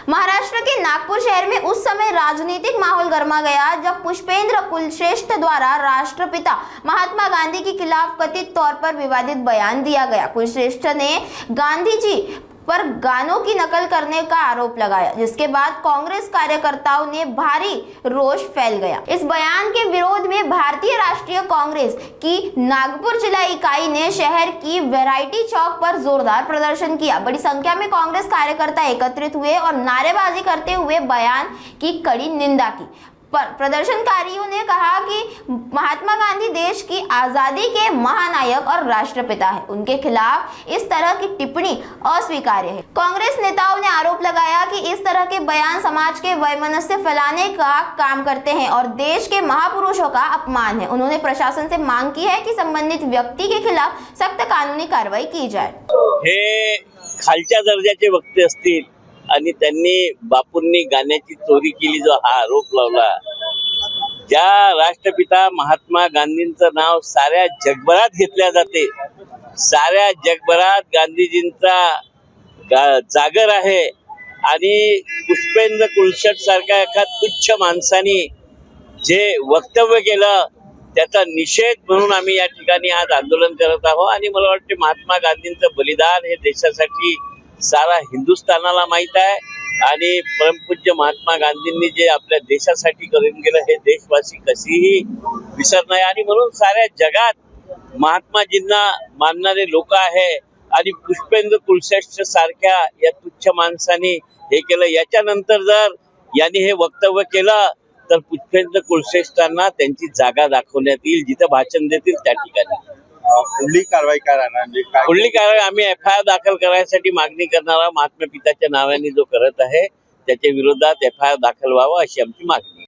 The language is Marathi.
महाराष्ट्र के नागपुर शहर में उस समय राजनीतिक माहौल गर्मा गया जब पुष्पेंद्र कुलश्रेष्ठ द्वारा राष्ट्रपिता महात्मा गांधी के खिलाफ कथित तौर पर विवादित बयान दिया गया। कुलश्रेष्ठ ने गांधी जी पर गानों की नकल करने का आरोप लगाया, जिसके बाद कांग्रेस कार्यकर्ताओं ने भारी रोष फैल गया। इस बयान के विरोध में भारतीय राष्ट्रीय कांग्रेस की नागपुर जिला इकाई ने शहर की वैरायटी चौक पर जोरदार प्रदर्शन किया। बड़ी संख्या में कांग्रेस कार्यकर्ता एकत्रित हुए और नारेबाजी करते हुए बयान की कड़ी निंदा की। पर प्रदर्शनकारियों ने कहा कि महात्मा गांधी देश की आजादी के महानायक और राष्ट्रपिता हैं। उनके खिलाफ इस तरह की टिप्पणी अस्वीकार्य है। कांग्रेस नेताओं ने आरोप लगाया कि इस तरह के बयान समाज के वैमनस्य फैलाने का काम करते हैं और देश के महापुरुषों का अपमान है। उन्होंने प्रशासन से मांग की है कि संबंधित व्यक्ति के खिलाफ सख्त कानूनी कार्रवाई की जाए। हे खालच्या दर्जाचे वक्ते असतील आणि त्यांनी बापूंनी गाण्याची चोरी केली जो हा आरोप लावला, ज्या राष्ट्रपिता महात्मा गांधींचं नाव साऱ्या जगभरात घेतल्या जाते, साऱ्या जगभरात गांधीजींचा जागर आहे आणि पुष्पेंद्र कुलश्रेष्ठ सारख्या एका तुच्छ माणसाने जे वक्तव्य केलं त्याचा निषेध म्हणून आम्ही या ठिकाणी आज आंदोलन करत आहोत। आणि मला वाटते महात्मा गांधींचं बलिदान हे देशासाठी सारा हिंदुस्थानाला माहित आहे आणि परमपूज्य महात्मा गांधींनी जे आपल्या देशासाठी करून गेलं हे देशवासी कशीही विसरणार नाही। आणि म्हणून साऱ्या जगात महात्माजींना मानणारे लोक आहे आणि पुष्पेंद्र कुलश्रेष्ठ सारख्या या तुच्छ माणसाने हे केलं। याच्यानंतर जर यांनी हे वक्तव्य केलं तर पुष्पेंद्र कुलश्रेष्ठांना त्यांची जागा दाखवण्यात येईल, जिथे भाषण देतील त्या ठिकाणी पुढली कारवाई काय राहणार? पुढली कारवाई आम्ही FIR दाखल करायसाठी मागणी करणारा महात्मा पिताच्या नावाने जो करत आहे त्याच्या विरोधात FIR दाखल व्हावा अशी आमची मागणी आहे।